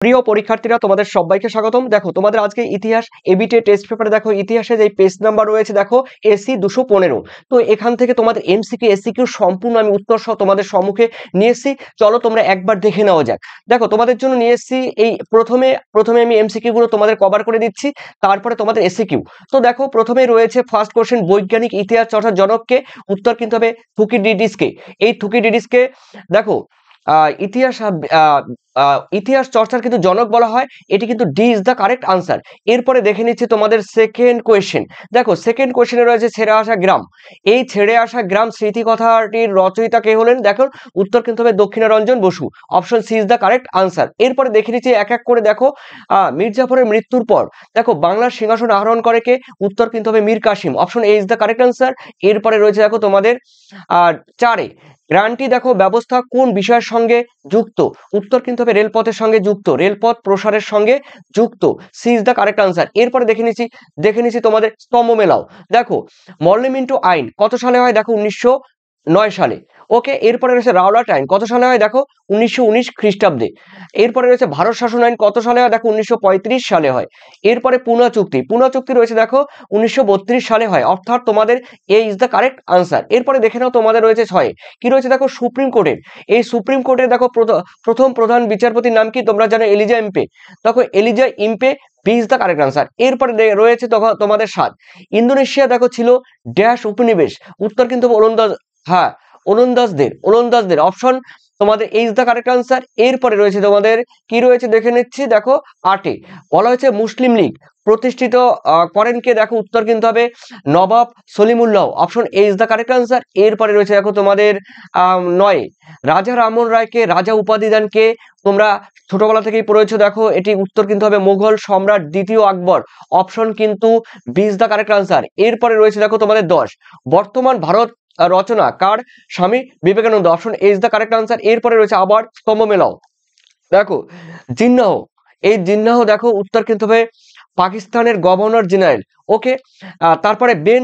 প্রিয় পরীক্ষার্থীরা তোমাদের সবাইকে স্বাগতম। দেখো তোমাদের আজকে ইতিহাস এবিটে টেস্ট পেপারে দেখো ইতিহাসে যে পেজ নাম্বার রয়েছে দেখো এসি 215। তো এখান থেকে তোমাদের এমসিকিউ এসিকিউ সম্পূর্ণ আমি উত্তর সহ তোমাদের সম্মুখে নিয়ে এসেছি। চলো তোমরা একবার দেখে নেওয়া যাক। দেখো তোমাদের জন্য নিয়ে এসেছি এই প্রথমে আমি এমসিকিউ গুলো তোমাদের কভার করে দিচ্ছি, তারপরে তোমাদের এসিকিউ। তো দেখো প্রথমে রয়েছে ফার্স্ট কোশ্চেন, বৈজ্ঞানিক ইতিহাস চর্চার জনককে? উত্তর কিন্তু হবে থুকিডিডিসকে। এই থুকিডিডিসকে দেখো ইতিহাস চর্চার কিন্তু জনক বলা হয়, এটি কিন্তু D is the correct answer. এরপরে দেখে নিচ্ছি তোমাদের সেকেন্ড কোয়েশ্চেন। দেখো সেকেন্ড কোয়েশ্চেনে রয়েছে ছেড়ে আসা গ্রাম। এই ছেড়ে আসা গ্রাম স্মৃতিকথাটির রচয়িতা কে হলেন? দেখো উত্তর কিন্তু হবে Dakshinaranjan Basu. Option C is the correct answer. এরপরে দেখে নিচ্ছি এক এক করে। দেখো মীর জাফরের মৃত্যুর পর দেখো বাংলার সিংহাসন আহরণ করে কে? উত্তর কিন্তু হবে Mir Kasim. Option A is the correct answer. এরপরে রয়েছে দেখো তোমাদের চারে গ্রান্টটি দেখো ব্যবস্থা কোন বিষয়ের সঙ্গে যুক্ত? উত্তর কিন্তু হবে রেলপথের সঙ্গে যুক্ত, রেলপথ প্রসারের সঙ্গে যুক্ত। C is the correct answer. এরপরে দেখে নিচ্ছি তোমাদের স্তম্ভ মেলাও। দেখো মর্লিমিন্টো আইন কত সালে হয়? দেখো 1909 সালে। ওকে, এরপরে রয়েছে রাওলাট আইন কত সালে হয়? দেখো 1919 খ্রিস্টাব্দে। এরপরে রয়েছে ভারত শাসন আইন কত সালে হয়? দেখো 1935 সালে হয়। এরপরে পুনা চুক্তি রয়েছে দেখো 1932 সালে হয়, অর্থাৎ তোমাদের এ ইজ দ্য কারেক্ট আনসার। এরপরে দেখে নাও তোমাদের রয়েছে 6 কি রয়েছে? দেখো সুপ্রিম কোর্টের, এই সুপ্রিম কোর্টের দেখো প্রথম প্রধান বিচারপতির নাম কি? তোমরা জানো এলিজা ইম্পে। দেখো Elijah Impey B is the correct answer. এরপরে রয়েছে তোমাদের 7 ইন্দোনেশিয়া দেখো ছিল ড্যাশ উপনিবেশ? উত্তর কিন্তু হ্যাঁ ওলন্দাজদের। অপশন তোমাদের এ ইজ দ্য কারেক্ট আনসার। এরপরে রয়েছে তোমাদের কি রয়েছে দেখে নিচ্ছি। দেখো 8 বলা হয়েছে মুসলিম লীগ প্রতিষ্ঠিত করেন কে? দেখো উত্তর কিন্তু হবে Nawab Salimullah. Option A is the correct answer. এরপরে রয়েছে দেখো তোমাদের 9 রাজা রামমোহন রায়কে রাজা উপাধি দেন কে? তোমরা ছোটবেলা থেকেই পড়েছো, দেখো এটি উত্তর কিন্তু হবে মুঘল সম্রাট দ্বিতীয় আকবর। অপশন কিন্তু B is the correct answer. এরপরে রয়েছে দেখো তোমাদের 10 বর্তমান ভারত রচনা কার? Swami Vivekananda. Option A is the correct answer. এরপরে রয়েছে আবার স্তম্ভ মেলাও। দেখো জিন্নাহ, এই জিন্নাহ দেখো উত্তর কিন্তু হবে পাকিস্তানের গভর্নর জেনারেল। ওকে, তারপরে বেন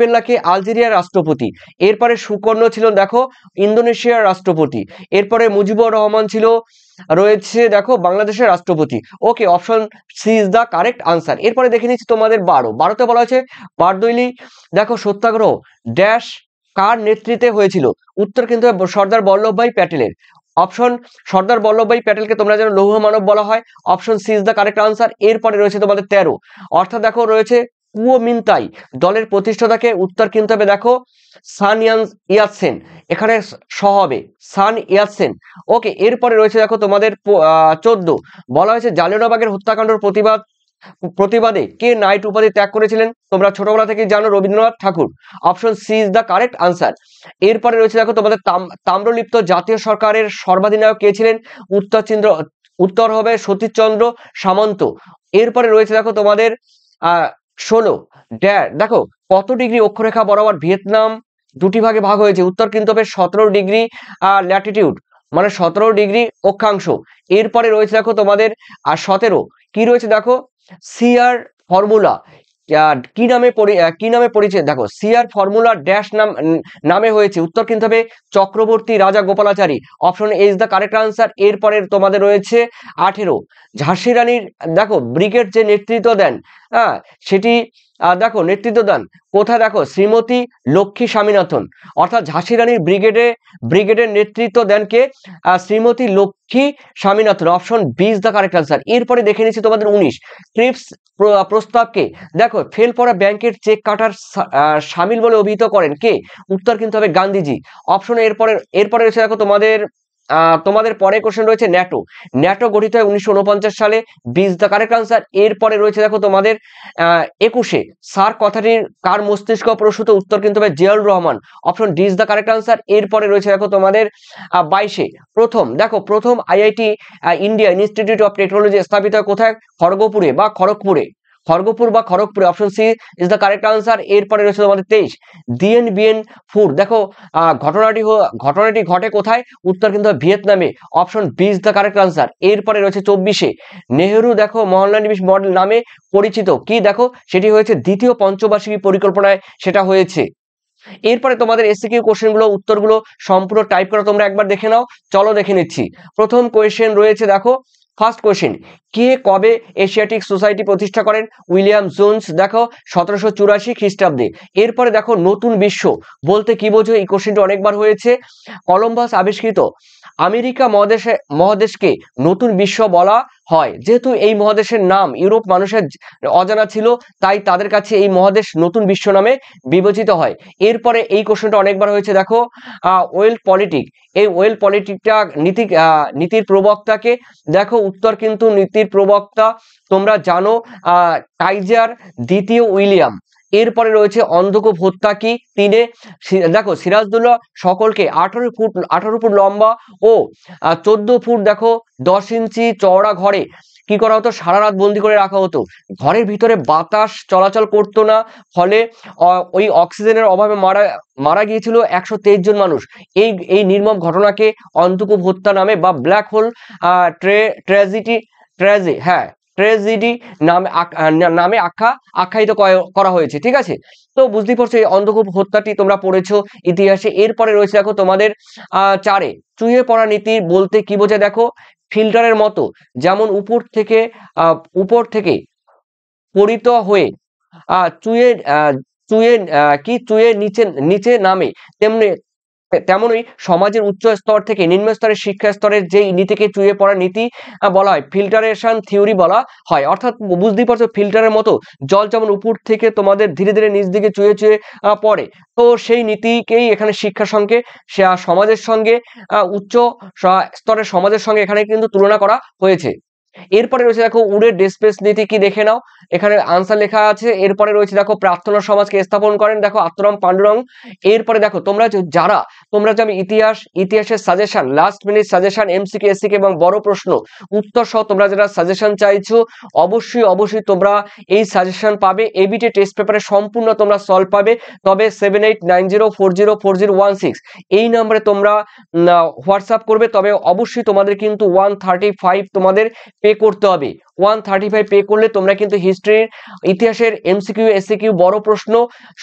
বেল্লাকে আলজেরিয়ার রাষ্ট্রপতি। এরপরে সুকর্ণ ছিল দেখো ইন্দোনেশিয়ার রাষ্ট্রপতি। এরপরে মুজিবুর রহমান ছিল রয়েছে দেখো বাংলাদেশের রাষ্ট্রপতি। Okay, option C is the correct answer. এরপরে দেখে নিচ্ছি তোমাদের 12তে বলা হয়েছে বারদৈলি দেখো সত্যাগ্রহ ড্যাশ কার নেতৃত্বে হয়েছিল? উত্তর কিন্তু সর্দার বল্লভভাই প্যাটেলের। অপশন সর্দার বল্লভভাই প্যাটেলকে তোমরা যেন লৌহ মানব বলা হয়। Option C is the correct answer. এরপরে রয়েছে তোমাদের 13 অর্থাৎ দেখো রয়েছে কুওমিন্তাই দলের প্রতিষ্ঠাতাকে? উত্তর কিন্তু হবে দেখো সান ইয়াতসেন। এখানে হবে সান ইয়াতসেন। ওকে, এরপরে রয়েছে দেখো তোমাদের 14 বলা হয়েছে জালিয়ানওয়ালাবাগের হত্যাকাণ্ডের প্রতিবাদে কে নাইট উপাধি ত্যাগ করেছিলেন? তোমরা ছোটবেলা থেকে জানো Rabindranath Tagore. Option C is the correct answer. এরপরে রয়েছে দেখো তোমাদের তাম্রলিপ্ত জাতীয় সরকারের সর্বাধিনায়ক কে ছিলেন? উত্তর হবে সতীশচন্দ্র সামন্ত। এরপরে রয়েছে দেখো তোমাদের 16 দেখো কত ডিগ্রি অক্ষরেখা বরাবর ভিয়েতনাম দুটি ভাগে ভাগ হয়েছে? উত্তর কিন্তু হবে 17 ডিগ্রি ল্যাটিটিউড, মানে 17 ডিগ্রি অক্ষাংশ। এরপরে রয়েছে দেখো তোমাদের 17 কি রয়েছে? দেখো সিআর ফর্মুলা কি নামে পরিচয়? দেখো সিআর ফর্মুলা ড্যাশ নামে হয়েছে? উত্তর কিন্তু হবে চক্রবর্তী রাজা Gopalachari. Option A is the correct answer. এরপরে তোমাদের রয়েছে 18 ঝাঁসি রানীর দেখো ব্রিগেড যে নেতৃত্ব দেন, সেটি দেখো নেতৃত্ব দেন কোথায়? দেখো শ্রীমতী লক্ষ্মী স্বামীনাথন। অর্থাৎ ঝাঁসি রানীর ব্রিগেডের নেতৃত্ব দেন কে? Shrimati Lakshmi Swaminathan. Option B is the correct answer. এরপরে দেখে নিচ্ছি তোমাদের 19 ক্রিপস প্রস্তাবকে দেখো ফেল পড়া ব্যাংকের চেক কাটার শামিল বলে অভিহিত করেন কে? উত্তর কিন্তু হবে গান্ধীজি। অপশন এরপরে রয়েছে দেখো তোমাদের পরে কোশ্চেন রয়েছে ন্যাটো গঠিত হয় 1949 সালে। B is the correct answer. এরপরে রয়েছে দেখো তোমাদের 21 সার কথাটির কার মস্তিষ্ক প্রসূত? উত্তর কিন্তু হবে Ziaur Rahman. Option D is the correct answer. এরপরে রয়েছে দেখো তোমাদের 22 প্রথম IIT India Institute of Technology স্থাপিত হয় কোথায়? খড়গপুর বা খড়গপুরে। Option C is the correct answer. এরপরে রয়েছে তোমাদের 23 ডিএন বিএন ফুড দেখো ঘটনাটি ঘটে কোথায়? উত্তর কিন্তু ভিয়েতনামে। Option B is the correct answer. এরপরে রয়েছে 24 নেহেরু দেখো মহল্লা নিবেশ মডেল নামে পরিচিত কি? দেখো সেটি হয়েছে দ্বিতীয় পঞ্চবার্ষিকী পরিকল্পনায় সেটা হয়েছে। এরপরে তোমাদের এসসিকিউ কোশ্চেনগুলো উত্তরগুলো সম্পূর্ণ টাইপ করা তোমরা একবার দেখে নাও। চলো দেখে নিচ্ছি। প্রথম কোয়েশ্চেন রয়েছে দেখো ফার্স্ট কোয়েশ্চেন, কে কবে এশিয়াটিক সোসাইটি প্রতিষ্ঠা করেন? উইলিয়াম জোন্স, দেখো 1784 খ্রিস্টাব্দে। এরপরে দেখো নতুন বিশ্ব বলতে কি বোঝো? এই কোশ্চেনটা অনেকবার হয়েছে। কলম্বাস আবিষ্কৃত আমেরিকা মহাদেশকে নতুন বিশ্ব বলা হয়, যেহেতু এই মহাদেশের নাম ইউরোপ মানুষের অজানা ছিল, তাই তাদের কাছে এই মহাদেশ নতুন বিশ্ব নামে বিবেচিত হয়। এরপরে এই কোশ্চেনটা অনেকবার হয়েছে, দেখো ওয়েল পলিটিক, এই ওয়েল পলিটিকটা নীতির প্রবক্তাকে? দেখো উত্তর কিন্তু নীতির প্রবক্তা তোমরা জানো কাইজার দ্বিতীয় উইলিয়াম। এরপরে রয়েছে অন্ধকূপ হত্যা কি? তিনে দেখো সিরাজদৌল্লা সকলকে 18 ফুট লম্বা ও 14 ফুট দেখো 10 ইঞ্চি চওড়া ঘরে কি করা হতো? সারা রাত বন্দি করে রাখা হতো। ঘরের ভিতরে বাতাস চলাচল করতো না, ফলে ওই অক্সিজেনের অভাবে মারা গিয়েছিল 123 জন মানুষ। এই নির্মম ঘটনাকে অন্ধকূপ হত্যা নামে বা ব্ল্যাক হোল ট্র্যাজেডি নামে আখ্যায়িত করা হয়েছে। ঠিক আছে, তো বুঝতেই পারছো এই অন্ধকূপ হত্যাটি তোমরা পড়েছো ইতিহাসে। এরপরে রয়েছে দেখো তোমাদের 4-এ চুইয়ে পড়া নীতি বলতে কি বোঝায়? দেখো ফিল্টারের মতো যেমন উপর থেকে পরিত হয়ে চুইয়ে চুইয়ে নিচে নামে, তেমনই সমাজের উচ্চ স্তর থেকে নিম্ন স্তরের শিক্ষা স্তরের যে নীতিকে চুইয়ে পড়া নীতি বলা হয়, ফিল্টারেশন থিওরি বলা হয়। অর্থাৎ বুঝতেই পারছো ফিল্টারের মতো জল যেমন উপর থেকে তোমাদের ধীরে ধীরে নিচ দিকে চুইয়ে পড়ে, তো সেই নীতিকেই এখানে শিক্ষার সঙ্গে সমাজের সঙ্গে উচ্চ স্তরের সমাজের সঙ্গে এখানে কিন্তু তুলনা করা হয়েছে। এরপরে রয়েছে দেখো উডের ডেসপেস নীতি কি? দেখে নাও, এখানে আনসার লেখা আছে। এরপরে রয়েছে দেখো প্রার্থনা সমাজকে স্থাপন করেন, দেখো আত্মারাম পান্ডুরং। এরপরে দেখো তোমরা যে আমি ইতিহাসের suggestion, last minute suggestion, MCQ SCQ এবং বড় প্রশ্ন উত্তর সহ তোমরা যারা সাজেশন চাইছো অবশ্যই তোমরা এই সাজেশন পাবে। এবিটি টেস্ট পেপারে সম্পূর্ণ তোমরা সলভ পাবে। তবে 7890404016 এই নম্বরে তোমরা হোয়াটসঅ্যাপ করবে। তবে অবশ্যই তোমাদের কিন্তু 135 তোমাদের পে করতে হবে। 135 পে করলে তোমরা কিন্তু হিস্ট্রির, ইতিহাসের এমসিকিউ এসসিকিউ বড় প্রশ্ন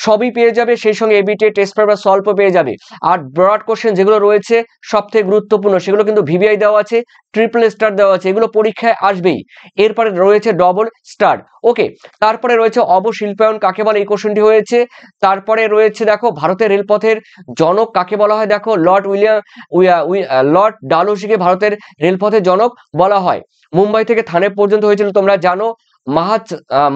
সবই পেয়ে যাবে, সেই সঙ্গে এবিটি টেস্ট পেপার সলভও পেয়ে যাবে। আর ব্রড কোশ্চেন যেগুলো রয়েছে সবথেকে গুরুত্বপূর্ণ সেগুলো কিন্তু ভিভিআই দেওয়া আছে, ট্রিপল স্টার দেওয়া আছে, এগুলো পরীক্ষায় আসবেই। এরপরে রয়েছে ডবল স্টার। ওকে, তারপরে রয়েছে অবশিল্পায়ন কাকে বলে? এই কোশ্চেনটি হয়েছে। তারপরে রয়েছে দেখো ভারতের রেলপথের জনক কাকে বলা হয়? দেখো লর্ড ডালহৌসিকে ভারতের রেলপথের জনক বলা হয়। মুম্বাই থেকে থানে পর্যন্ত হয়েছিল তোমরা জানো।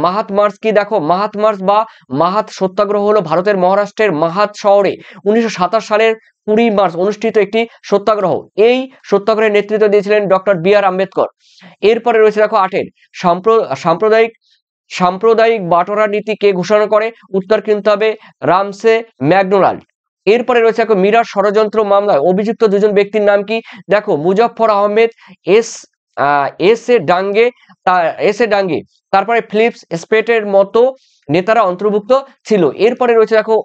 মাহাত মার্চ কি? দেখো মাহাত মার্চ বা মাহাত সত্যাগ্রহ হলো ভারতের মহারাষ্ট্রের মাহাত শহরে 1927 সালের 20 মার্চ অনুষ্ঠিত একটি সত্যাগ্রহ। এই সত্যাগ্রহের নেতৃত্ব দিয়েছিলেন ডক্টর বি.আর. আম্বেদকর। এরপরে রয়েছে দেখো 8-এর সাম্প্রদায়িক বাটোয়ারা নীতি কে ঘোষণা করে? উত্তর কিন্তু হবে রামসে ম্যাকডোনাল্ড। এরপরে রয়েছে দেখো মিরার ষড়যন্ত্র মামলায় অভিযুক্ত দুজন ব্যক্তির নাম কি? দেখো মুজফফর আহমেদ এস এ ডাঙ্গে, তারপরে ফিলিপস স্পেটের মতো নেতারা অন্তর্ভুক্ত ছিল। এরপরে রয়েছে দেখো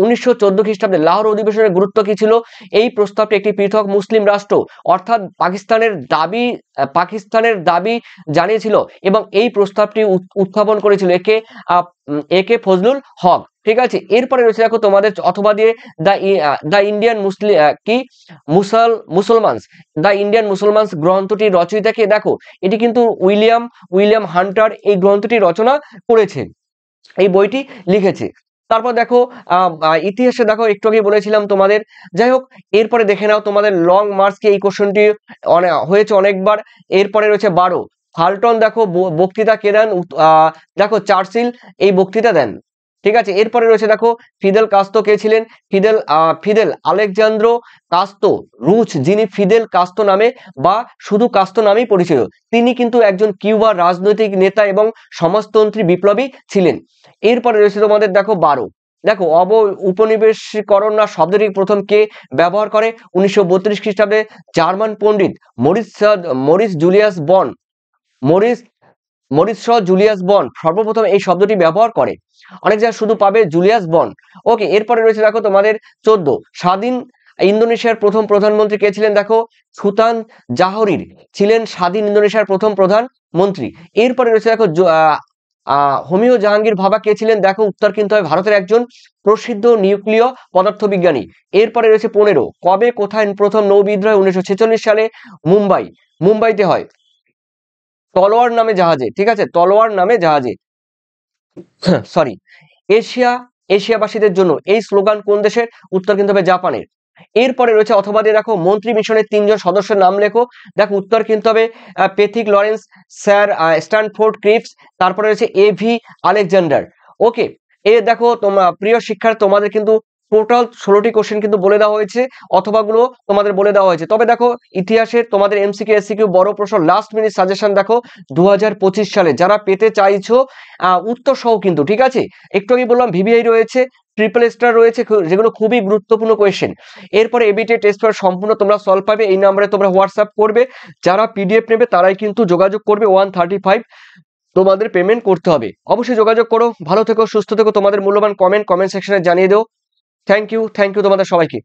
1914 খ্রিস্টাব্দে লাহোর অধিবেশনের গুরুত্ব কি ছিল? এই প্রস্তাবটি একটি পৃথক মুসলিম রাষ্ট্র অর্থাৎ পাকিস্তানের দাবি জানিয়েছিল এবং এই প্রস্তাবটি উত্থাপন করেছিল একে ফজলুল হক। ঠিক আছে, এরপরে রয়েছে দেখো তোমাদের অথবা দিয়ে দ্য ইন্ডিয়ান মুসলমানস গ্রন্থটি রচয়িতাকে? দেখো এটি কিন্তু উইলিয়াম হান্টার এই গ্রন্থটি রচনা করেছে, এই বইটি লিখেছে। তারপর দেখো ইতিহাসে দেখো একটু আগে বলেছিলাম তোমাদের। যাই হোক, এরপরে দেখে নাও তোমাদের লং মার্চ কি? এই কোশ্চেনটি হয়েছে অনেকবার। এরপরে রয়েছে 12 ফাল্টন, দেখো বক্তৃতা কে দেন? দেখো চার্চিল এই বক্তৃতা দেন। ঠিক আছে, এরপরে রয়েছে দেখো ফিদেল কাস্তো কে ছিলেন? ফিদেল আলেকজান্দ্রো কাস্তো রুচ, যিনি ফিদেল কাস্তো নামে বা শুধু কাস্তো নামেই পরিচিত, তিনি কিন্তু একজন কিউবার রাজনৈতিক নেতা এবং সমাজতন্ত্রী বিপ্লবী ছিলেন। এরপরে রয়েছে তোমাদের দেখো 12 দেখো উপনিবেশীকরণ না শব্দটি প্রথম কে ব্যবহার করে? 1932 খ্রিস্টাব্দে জার্মান পণ্ডিত মরিস জুলিয়াস বন সর্বপ্রথম এই শব্দটি ব্যবহার করে। অনেক জায়গায় শুধু পাবে জুলিয়াস বন। ওকে, এরপরে রয়েছে দেখো তোমাদের 14 স্বাধীন ইন্দোনেশিয়ার প্রথম প্রধানমন্ত্রী কে ছিলেন? দেখো সুলতান জাহরির ছিলেন স্বাধীন ইন্দোনেশিয়ার প্রথম প্রধানমন্ত্রী। এরপরে রয়েছে দেখো হোমিও জাহাঙ্গীর ভাবা কে ছিলেন? দেখো উত্তর কিন্তু হয় ভারতের একজন প্রসিদ্ধ নিউক্লিয় পদার্থবিজ্ঞানী। এরপরে রয়েছে 15 কবে কোথায় প্রথম নৌ বিদ্রোহ? 1946 সালে মুম্বাইতে হয়। তলোয়ার নামে জাহাজে, ঠিক আছে, তলোয়ার নামে জাহাজে, সরি। এশিয়াবাসীদের জন্য এই স্লোগান কোন দেশের? উত্তর কিন্তু হবে জাপানের। এরপরে রয়েছে অথবা দিয়ে দেখো মন্ত্রী মিশনের 3 জন সদস্যের নাম লেখো। দেখো উত্তর কিন্তু হবে Pethick Lawrence, sir Stafford Cripps, তারপরে রয়েছে এভি আলেকজান্ডার। ওকে, দেখো তোমরা প্রিয় শিক্ষার্থী, তোমাদের কিন্তু টোটাল 16টি কোশ্চেন কিন্তু বলে দেওয়া হয়েছে, অথবাগুলো তোমাদের বলে দেওয়া হয়েছে। তবে দেখো ইতিহাসের তোমাদের এমসিকিউ এসসিকিউ বড় প্রশ্ন লাস্ট মিনিট সাজেশন দেখো 2025 সালে যারা পেতে চাইছো উত্তর সহ কিন্তু, ঠিক আছে। একটু আগে বললাম ভিভিআই রয়েছে, ট্রিপল স্টার রয়েছে, যেগুলো খুবই গুরুত্বপূর্ণ কোয়েশ্চেন। এরপরে এবিটি টেস্ট পেপার সম্পূর্ণ তোমরা সলভ পাবে, এই নাম্বারে তোমরা হোয়াটসঅ্যাপ করবে। যারা পিডিএফ নেবে তারাই কিন্তু যোগাযোগ করবে, 135 তোমাদের পেমেন্ট করতে হবে। অবশ্যই যোগাযোগ করো। ভালো থেকো, সুস্থ থেকো, তোমাদের মূল্যবান কমেন্ট সেকশনে জানিয়ে দাও। থ্যাংক ইউ তোমাদের সবাইকে।